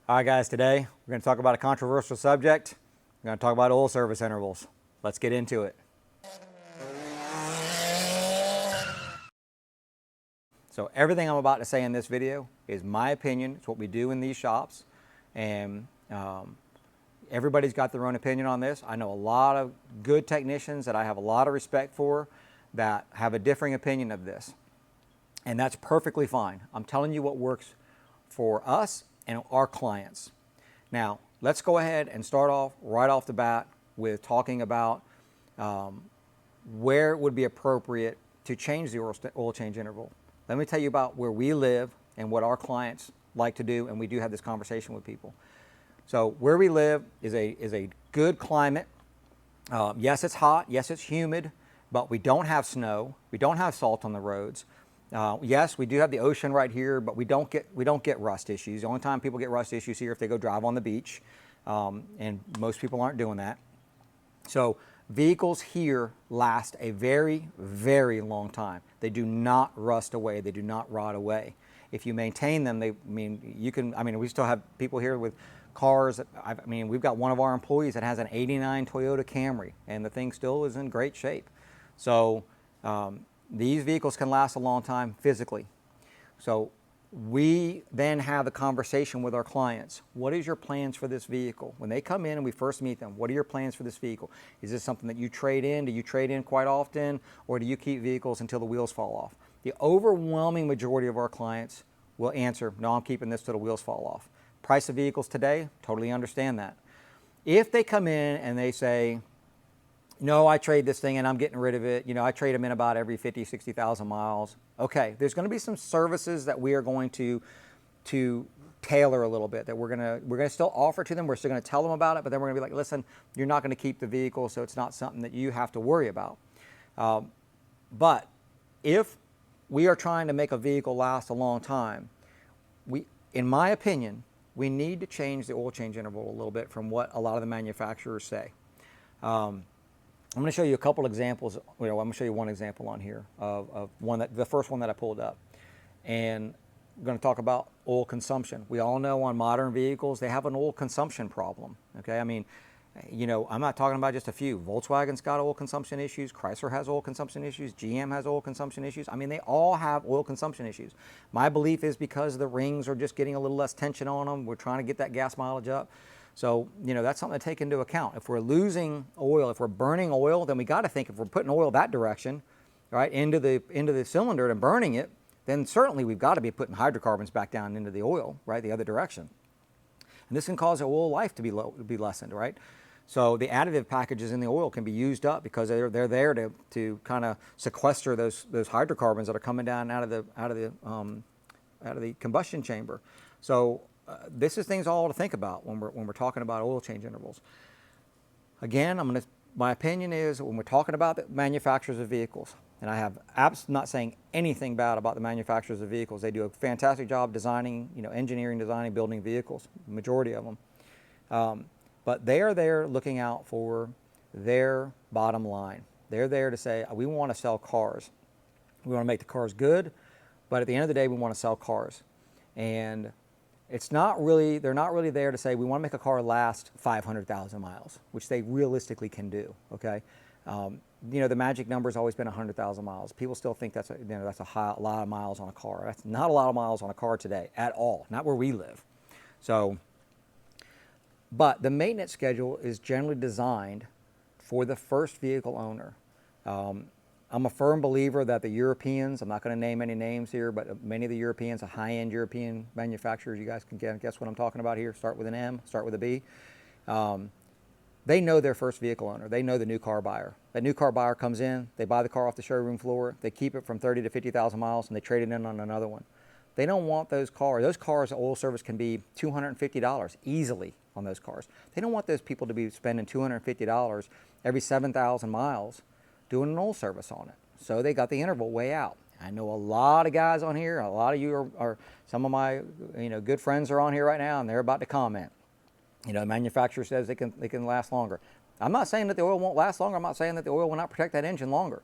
All right, guys, today we're going to talk about a controversial subject. We're going to talk about oil service intervals. Let's get into it. So everything I'm about to say in this video is my opinion. It's what we do in these shops. And everybody's got their own opinion on this. I know a lot of good technicians that I have a lot of respect for that have a differing opinion of this. And that's perfectly fine. I'm telling you what works for us and our clients. Now, let's go ahead and start off right off the bat with talking about where it would be appropriate to change the oil change interval. Let me tell you about where we live and what our clients like to do, and we do have this conversation with people. So where we live is a good climate. Yes, it's hot. Yes, it's humid, but we don't have snow. We don't have salt on the roads. Yes, we do have the ocean right here, but we don't get rust issues. The only time people get rust issues here if they go drive on the beach, and most people aren't doing that. So vehicles here last a very, very long time. They do not rust away. They do not rot away. If you maintain them, we still have people here with cars. We've got one of our employees that has an '89 Toyota Camry, and the thing still is in great shape. So these vehicles can last a long time physically. So we then have a conversation with our clients. What is your plans for this vehicle? When they come in and we first meet them, what are your plans for this vehicle? Is this something that you trade in? Do you trade in quite often? Or do you keep vehicles until the wheels fall off? The overwhelming majority of our clients will answer, no, I'm keeping this till the wheels fall off. Price of vehicles today, totally understand that. If they come in and they say, no, I trade this thing and I'm getting rid of it. I trade them in about every 50, 60,000 miles. Okay, there's going to be some services that we are going to tailor a little bit, that we're going to still offer to them. We're still going to tell them about it, but then we're going to be like, listen, you're not going to keep the vehicle, so it's not something that you have to worry about. But if we are trying to make a vehicle last a long time, in my opinion, we need to change the oil change interval a little bit from what a lot of the manufacturers say. I'm going to show you a couple examples. I'm going to show you one example on here of the first one that I pulled up. And I'm going to talk about oil consumption. We all know on modern vehicles, they have an oil consumption problem. Okay, I'm not talking about just a few. Volkswagen's got oil consumption issues. Chrysler has oil consumption issues. GM has oil consumption issues. They all have oil consumption issues. My belief is because the rings are just getting a little less tension on them. We're trying to get that gas mileage up. So, that's something to take into account. If we're losing oil, if we're burning oil, then we got to think if we're putting oil that direction, right, into the cylinder and burning it, then certainly we've got to be putting hydrocarbons back down into the oil, right, the other direction. And this can cause the oil life to be lessened, right? So the additive packages in the oil can be used up because they're there to kind of sequester those hydrocarbons that are coming down out of the combustion chamber. So this is things all to think about when we're talking about oil change intervals. Again, my opinion is when we're talking about the manufacturers of vehicles, and I have not saying anything bad about the manufacturers of vehicles. They do a fantastic job designing, engineering, designing, building vehicles, the majority of them. But they are there looking out for their bottom line. They're there to say, we want to sell cars. We want to make the cars good, but at the end of the day, we want to sell cars. And they're not really there to say we want to make a car last 500,000 miles, which they realistically can do. Okay, the magic number has always been 100,000 miles. People still think that's a lot of miles on a car. That's not a lot of miles on a car today at all. Not where we live. So, but the maintenance schedule is generally designed for the first vehicle owner. I'm a firm believer that the Europeans, I'm not going to name any names here, but many of the Europeans, the high-end European manufacturers, you guys can guess what I'm talking about here. Start with an M, start with a B. They know their first vehicle owner. They know the new car buyer. That new car buyer comes in, they buy the car off the showroom floor, they keep it from 30 to 50,000 miles, and they trade it in on another one. They don't want those cars. Those cars, oil service can be $250 easily on those cars. They don't want those people to be spending $250 every 7,000 miles doing an oil service on it. So they got the interval way out. I know a lot of guys on here, a lot of you are some of my good friends are on here right now, and they're about to comment. The manufacturer says they can last longer. I'm not saying that the oil won't last longer. I'm not saying that the oil will not protect that engine longer.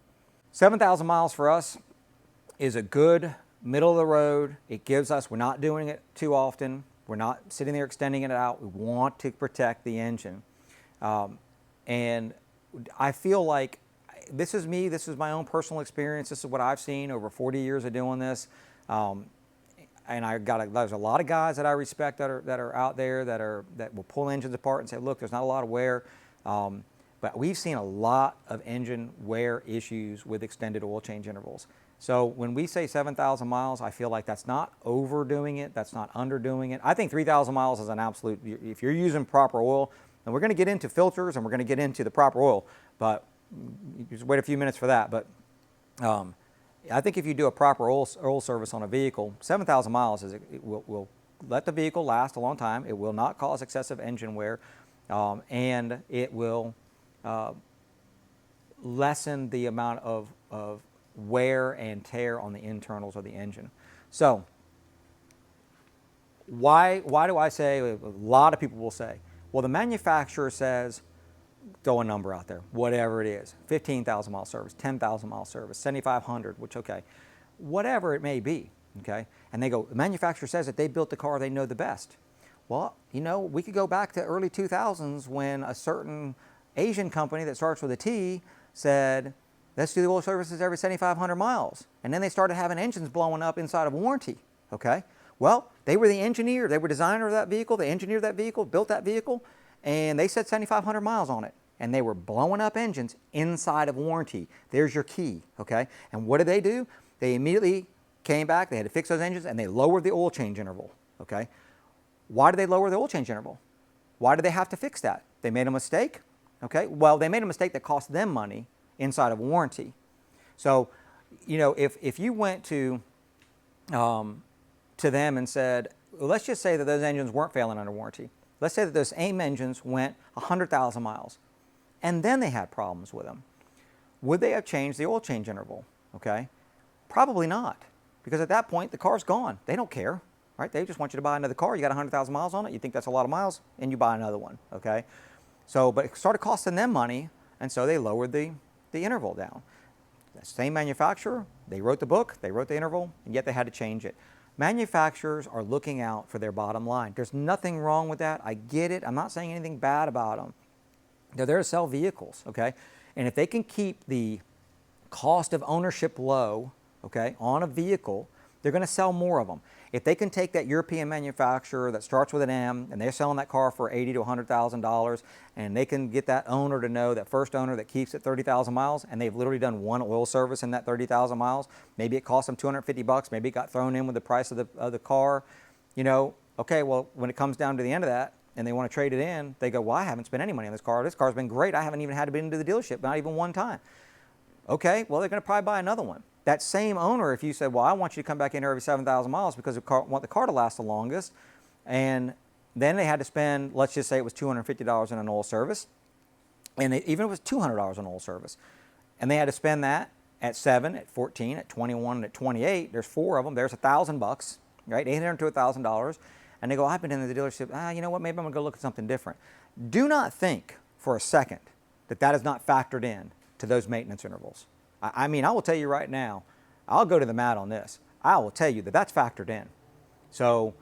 7,000 miles for us is a good middle of the road. It gives us, we're not doing it too often. We're not sitting there extending it out. We want to protect the engine. And I feel like this is me, this is my own personal experience, this is what I've seen over 40 years of doing this. And there's a lot of guys that I respect that are out there that will pull engines apart and say, look, there's not a lot of wear. But we've seen a lot of engine wear issues with extended oil change intervals. So when we say 7,000 miles, I feel like that's not overdoing it, that's not underdoing it. I think 3,000 miles is an absolute, if you're using proper oil, and we're going to get into filters and we're going to get into the proper oil, but just wait a few minutes for that. But I think if you do a proper oil service on a vehicle, 7,000 miles will let the vehicle last a long time. It will not cause excessive engine wear, and it will lessen the amount of wear and tear on the internals of the engine. So why do I say, a lot of people will say, well, the manufacturer says, throw a number out there, whatever it is, 15,000 mile service, 10,000 mile service, 7,500, which, okay, whatever it may be, okay? And they go, the manufacturer says that they built the car, they know the best. Well, you know, we could go back to early 2000s when a certain Asian company that starts with a T said, let's do the oil services every 7,500 miles. And then they started having engines blowing up inside of warranty, okay? Well, they were the engineer, they were designer of that vehicle, they engineered that vehicle, built that vehicle, and they said 7,500 miles on it. And they were blowing up engines inside of warranty. There's your key, okay? And what did they do? They immediately came back, they had to fix those engines, and they lowered the oil change interval, okay? Why did they lower the oil change interval? Why did they have to fix that? They made a mistake, okay? Well, they made a mistake that cost them money inside of warranty. So, you know, if you went to them and said, well, let's just say that those engines weren't failing under warranty. Let's say that those AIM engines went 100,000 miles, and then they had problems with them. Would they have changed the oil change interval? Okay, probably not, because at that point the car's gone. They don't care, right? They just want you to buy another car. You got 100,000 miles on it. You think that's a lot of miles, and you buy another one. Okay, so but it started costing them money, and so they lowered the interval down. The same manufacturer, they wrote the book, they wrote the interval, and yet they had to change it. Manufacturers are looking out for their bottom line. There's nothing wrong with that. I get it. I'm not saying anything bad about them. They're there to sell vehicles, okay? And if they can keep the cost of ownership low, okay, on a vehicle, they're going to sell more of them. If they can take that European manufacturer that starts with an M and they're selling that car for $80,000 to $100,000, and they can get that owner to know, that first owner that keeps it 30,000 miles, and they've literally done one oil service in that 30,000 miles, maybe it cost them $250, maybe it got thrown in with the price of the car, you know, okay, well, when it comes down to the end of that and they want to trade it in, they go, well, I haven't spent any money on this car. This car's been great. I haven't even had to be into the dealership, not even one time. Okay, well, they're going to probably buy another one. That same owner, if you said, well, I want you to come back in here every 7,000 miles because I want the car to last the longest, and then they had to spend, let's just say it was $250 in an oil service, and even if it was $200 in oil service, and they had to spend that at 7, at 14, at 21, and at 28, there's 4 of them, there's $1,000, right, $800 to $1,000, and they go, I've been in the dealership, you know what, maybe I'm going to go look at something different. Do not think for a second that that is not factored in to those maintenance intervals. I mean, I will tell you right now, I'll go to the mat on this. I will tell you that that's factored in. So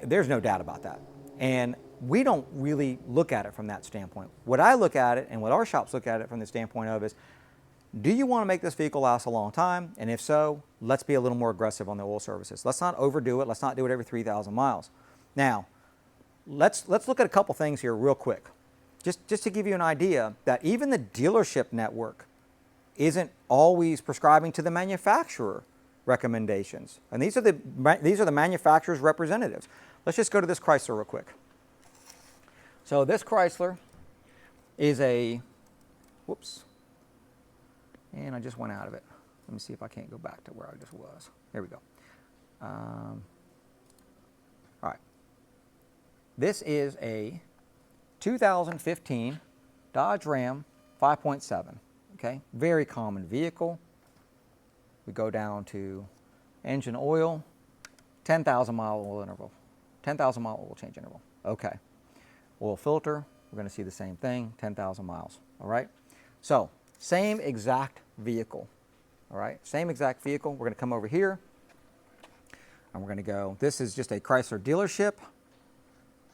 there's no doubt about that. And we don't really look at it from that standpoint. What I look at it and what our shops look at it from the standpoint of is, do you want to make this vehicle last a long time? And if so, let's be a little more aggressive on the oil services. Let's not overdo it. Let's not do it every 3,000 miles. Now, let's look at a couple things here real quick. Just to give you an idea that even the dealership network isn't always prescribing to the manufacturer recommendations. And these are the manufacturer's representatives. Let's just go to this Chrysler real quick. So this Chrysler is a, whoops, and I just went out of it. Let me see if I can't go back to where I just was. There we go. All right. This is a 2015 Dodge Ram 5.7. Okay, very common vehicle. We go down to engine oil, 10,000 mile oil interval, 10,000 mile oil change interval. Okay, oil filter, we're going to see the same thing, 10,000 miles. All right, so same exact vehicle. All right, same exact vehicle. We're going to come over here and we're going to go, this is just a Chrysler dealership.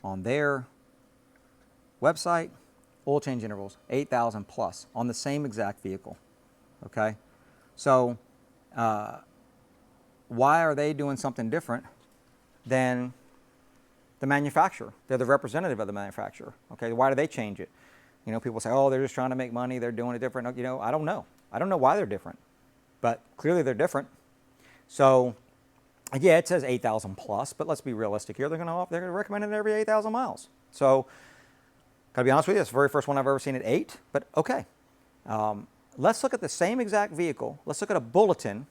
on their website, oil change intervals, 8,000 plus on the same exact vehicle, okay? So why are they doing something different than the manufacturer? They're the representative of the manufacturer, okay? Why do they change it? You know, people say, oh, they're just trying to make money, they're doing it different. You know, I don't know. I don't know why they're different, but clearly they're different. So, yeah, it says 8,000 plus, but let's be realistic here. They're going to recommend it every 8,000 miles. So, gotta be honest with you, it's the very first one I've ever seen at 8, but okay. Let's look at the same exact vehicle. Let's look at a bulletin.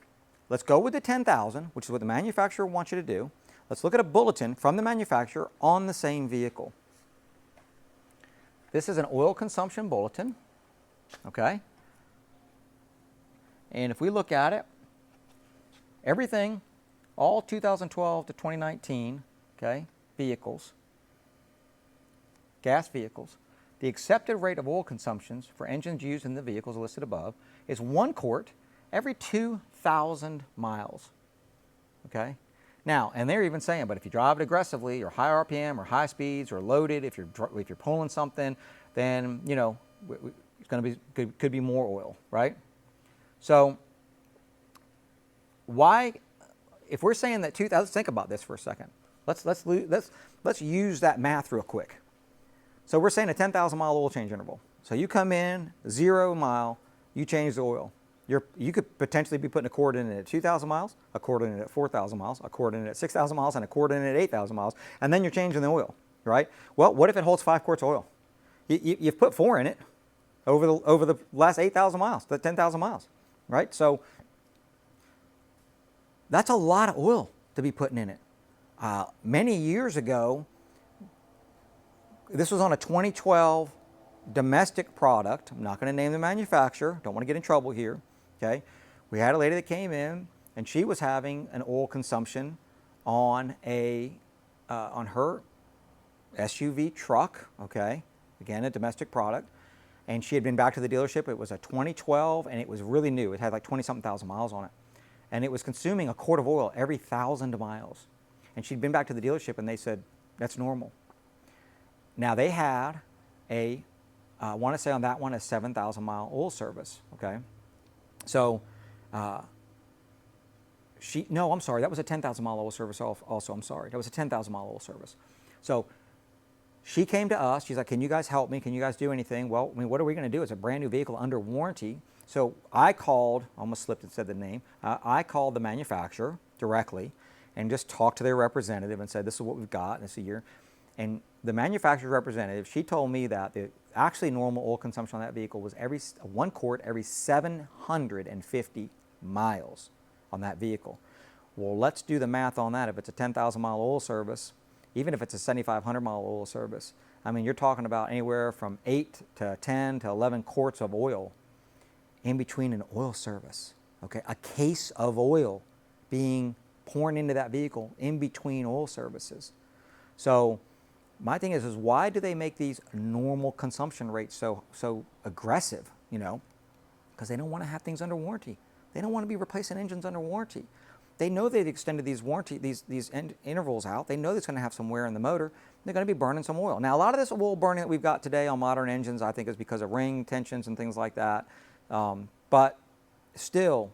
Let's go with the 10,000, which is what the manufacturer wants you to do. Let's look at a bulletin from the manufacturer on the same vehicle. This is an oil consumption bulletin, okay? And if we look at it, everything, all 2012 to 2019, okay, vehicles, gas vehicles, the accepted rate of oil consumptions for engines used in the vehicles listed above is 1 quart every 2,000 miles, okay? Now, and they're even saying, but if you drive it aggressively or high RPM or high speeds or loaded, if you're pulling something, then, you know, it's going to be, could be more oil, right? So why, if we're saying that let's think about this for a second. Let's use that math real quick. So we're saying a 10,000 mile oil change interval. So you come in, 0 mile, you change the oil. You could potentially be putting a quart in it at 2,000 miles, a quart in it at 4,000 miles, a quart in it at 6,000 miles, and a quart in it at 8,000 miles, and then you're changing the oil, right? Well, what if it holds 5 quarts of oil? You've put 4 in it over the last 8,000 miles, the 10,000 miles, right? So that's a lot of oil to be putting in it. Many years ago, this was on a 2012 domestic product. I'm not going to name the manufacturer. Don't want to get in trouble here. Okay, we had a lady that came in, and she was having an oil consumption on on her SUV truck. Okay, again, a domestic product, and she had been back to the dealership. It was a 2012, and it was really new. It had like 20-something thousand miles on it, and it was consuming a quart of oil every 1,000 miles. And she'd been back to the dealership, and they said that's normal. Now they had I want to say on that one, a 7,000 mile oil service, okay? So, no, I'm sorry, that was a 10,000 mile oil service also, I'm sorry. That was a 10,000 mile oil service. So, she came to us, she's like, can you guys help me? Can you guys do anything? Well, I mean, what are we going to do? It's a brand new vehicle under warranty. So, I called, almost slipped and said the name, I called the manufacturer directly and just talked to their representative and said, this is what we've got, this is a year. And the manufacturer's representative, she told me that the actually normal oil consumption on that vehicle was 1 quart every 750 miles on that vehicle. Well, let's do the math on that. If it's a 10,000 mile oil service, even if it's a 7,500 mile oil service, I mean, you're talking about anywhere from 8 to 10 to 11 quarts of oil in between an oil service, okay? A case of oil being poured into that vehicle in between oil services. So my thing is why do they make these normal consumption rates so aggressive, you know? Because they don't want to have things under warranty. They don't want to be replacing engines under warranty. They know they've extended these intervals out. They know it's going to have some wear in the motor. They're going to be burning some oil. Now, a lot of this oil burning that we've got today on modern engines, I think, is because of ring tensions and things like that. But still,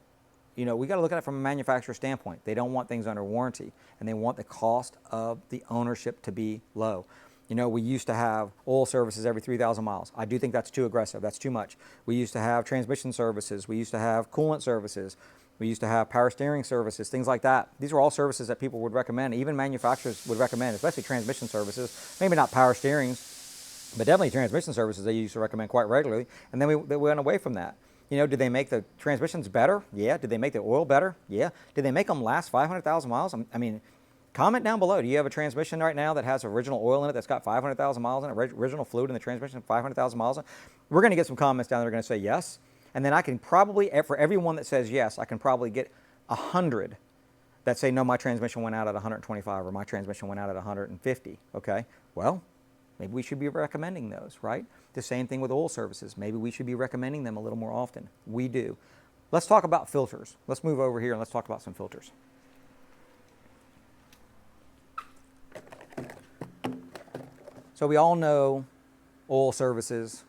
you know, we got to look at it from a manufacturer standpoint. They don't want things under warranty, and they want the cost of the ownership to be low. You know, we used to have oil services every 3,000 miles. I do think that's too aggressive. That's too much. We used to have transmission services. We used to have coolant services. We used to have power steering services, things like that. These are all services that people would recommend, even manufacturers would recommend, especially transmission services. Maybe not power steerings, but definitely transmission services they used to recommend quite regularly. And then they went away from that. You know, did they make the transmissions better? Yeah. Did they make the oil better? Yeah. Did they make them last 500,000 miles? I mean, comment down below. Do you have a transmission right now that has original oil in it that's got 500,000 miles in it, original fluid in the transmission, 500,000 miles in it? We're going to get some comments down there that are going to say yes. And then I can probably, for everyone that says yes, I can probably get 100 that say, no, my transmission went out at 125 or my transmission went out at 150, okay? Well, maybe we should be recommending those, right? The same thing with oil services. Maybe we should be recommending them a little more often. We do. Let's talk about filters. Let's move over here and let's talk about some filters. So we all know oil services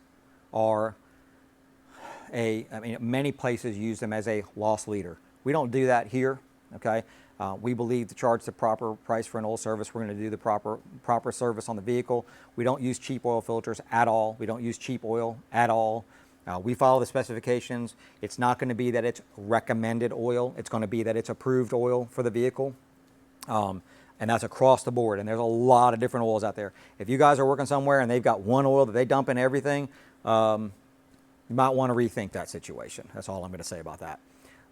are many places use them as a loss leader. We don't do that here, okay? We believe to charge the proper price for an oil service. We're going to do the proper service on the vehicle. We don't use cheap oil filters at all. We don't use cheap oil at all. We follow the specifications. It's not going to be that it's recommended oil. It's going to be that it's approved oil for the vehicle. And that's across the board. And there's a lot of different oils out there. If you guys are working somewhere and they've got one oil that they dump in everything, you might want to rethink that situation. That's all I'm going to say about that.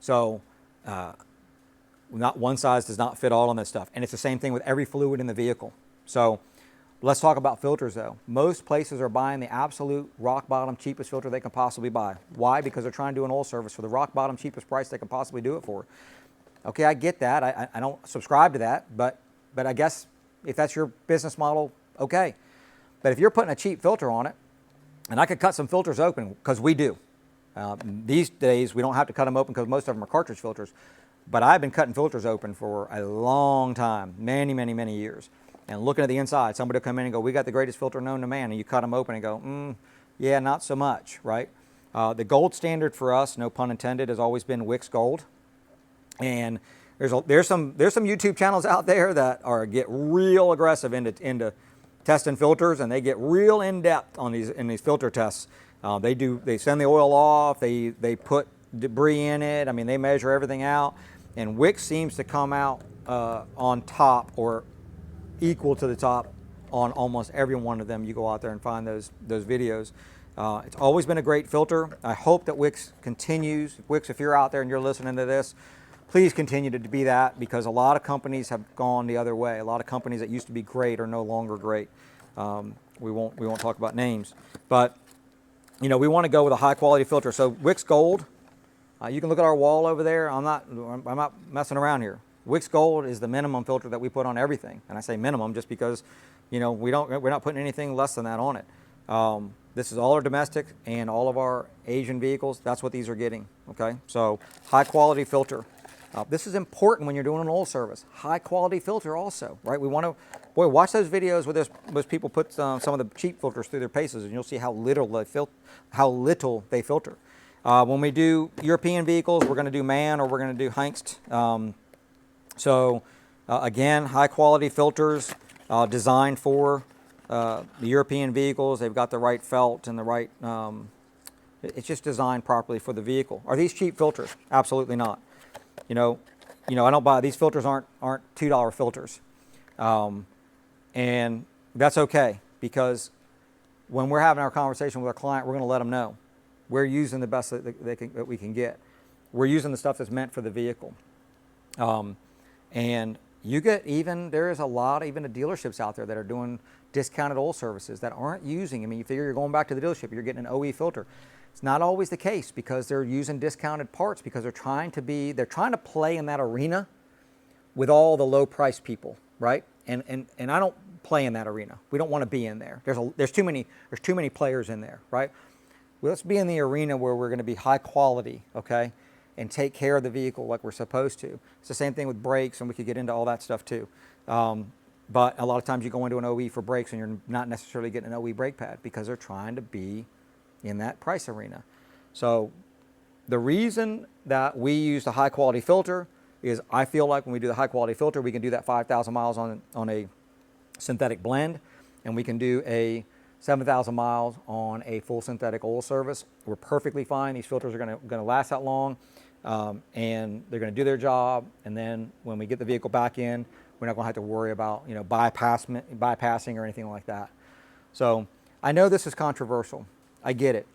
So not one size does not fit all on this stuff. And it's the same thing with every fluid in the vehicle. So let's talk about filters though. Most places are buying the absolute rock bottom cheapest filter they can possibly buy. Why? Because they're trying to do an oil service for the rock bottom cheapest price they can possibly do it for. Okay, I get that. I don't subscribe to that, but I guess if that's your business model, okay. But if you're putting a cheap filter on it, and I could cut some filters open, because we do. These days, we don't have to cut them open because most of them are cartridge filters. But I've been cutting filters open for a long time, many, many, many years. And looking at the inside, somebody will come in and go, we got the greatest filter known to man. And you cut them open and go, yeah, not so much, right? The gold standard for us, no pun intended, has always been Wix Gold. And there's some YouTube channels out there that get real aggressive into testing filters, and they get real in depth on these filter tests. They send the oil off, they put debris in it. I mean, they measure everything out, and Wix seems to come out on top or equal to the top on almost every one of them. You go out there and find those videos. It's always been a great filter. I hope that Wix continues. Wix, if you're out there and you're listening to this, please continue to be that, because a lot of companies have gone the other way. A lot of companies that used to be great are no longer great. We won't talk about names, but we want to go with a high quality filter. So Wix Gold, you can look at our wall over there. I'm not messing around here. Wix Gold is the minimum filter that we put on everything, and I say minimum just because we're not putting anything less than that on it. This is all our domestic and all of our Asian vehicles. That's what these are getting. Okay, so high quality filter. This is important when you're doing an oil service. High quality filter also, right? We want to, watch those videos where those people put some of the cheap filters through their paces, and you'll see how little they filter. When we do European vehicles, we're going to do MAN or we're going to do Hengst. Again, high quality filters designed for the European vehicles. They've got the right felt and the right, it's just designed properly for the vehicle. Are these cheap filters? Absolutely not. I don't buy, these filters aren't $2 filters. And that's okay, because when we're having our conversation with our client, we're going to let them know we're using the best that we can get. We're using the stuff that's meant for the vehicle. And there is a lot, even the dealerships out there that are doing discounted oil services that aren't using, you figure you're going back to the dealership, you're getting an OE filter. It's not always the case, because they're using discounted parts, because they're trying to play in that arena with all the low price people, right? And I don't play in that arena. We don't want to be in there. There's too many players in there, right? Well, let's be in the arena where we're going to be high quality, okay, and take care of the vehicle like we're supposed to. It's the same thing with brakes, and we could get into all that stuff too. But a lot of times you go into an OE for brakes and you're not necessarily getting an OE brake pad, because they're trying to be in that price arena. So the reason that we use the high quality filter is, I feel like when we do the high quality filter, we can do that 5,000 miles on a synthetic blend, and we can do a 7,000 miles on a full synthetic oil service. We're perfectly fine. These filters are going to last that long, and they're going to do their job. And then when we get the vehicle back in, we're not going to have to worry about bypassing or anything like that. So I know this is controversial. I get it.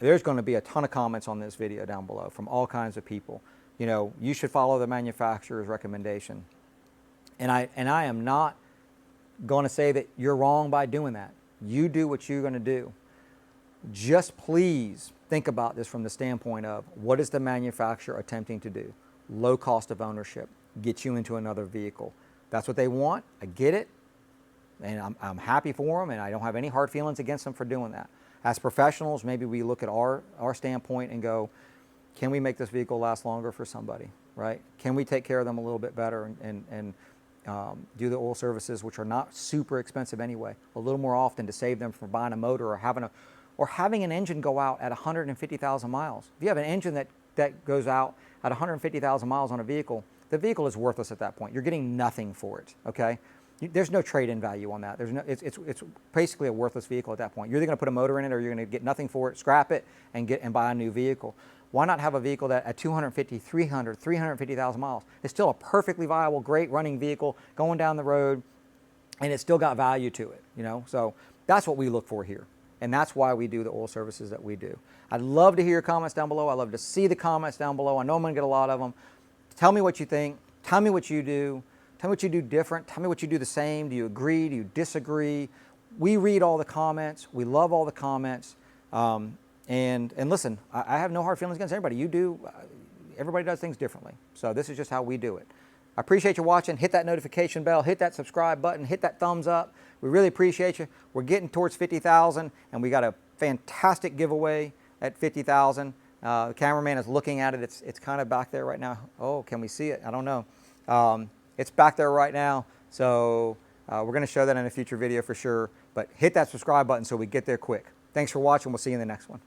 There's going to be a ton of comments on this video down below from all kinds of people. You should follow the manufacturer's recommendation. And I am not going to say that you're wrong by doing that. You do what you're going to do. Just please think about this from the standpoint of, what is the manufacturer attempting to do? Low cost of ownership, get you into another vehicle. That's what they want. I get it. And I'm happy for them, and I don't have any hard feelings against them for doing that. As professionals, maybe we look at our standpoint and go, can we make this vehicle last longer for somebody, right? Can we take care of them a little bit better and do the oil services, which are not super expensive anyway, a little more often to save them from buying a motor or having an engine go out at 150,000 miles. If you have an engine that goes out at 150,000 miles on a vehicle, the vehicle is worthless at that point. You're getting nothing for it, okay? There's no trade-in value on that. It's basically a worthless vehicle at that point. You're either going to put a motor in it or you're going to get nothing for it, scrap it, and buy a new vehicle. Why not have a vehicle that at 250, 300, 350,000 miles is still a perfectly viable, great running vehicle going down the road, and it's still got value to it, you know? So that's what we look for here, and that's why we do the oil services that we do. I'd love to hear your comments down below. I'd love to see the comments down below. I know I'm going to get a lot of them. Tell me what you think. Tell me what you do. Tell me what you do different. Tell me what you do the same. Do you agree? Do you disagree? We read all the comments. We love all the comments. And listen, I have no hard feelings against anybody. You do. Everybody does things differently. So this is just how we do it. I appreciate you watching. Hit that notification bell. Hit that subscribe button. Hit that thumbs up. We really appreciate you. We're getting towards 50,000, and we got a fantastic giveaway at 50,000. The cameraman is looking at it. It's kind of back there right now. Oh, can we see it? I don't know. It's back there right now. So we're going to show that in a future video for sure. But hit that subscribe button so we get there quick. Thanks for watching. We'll see you in the next one.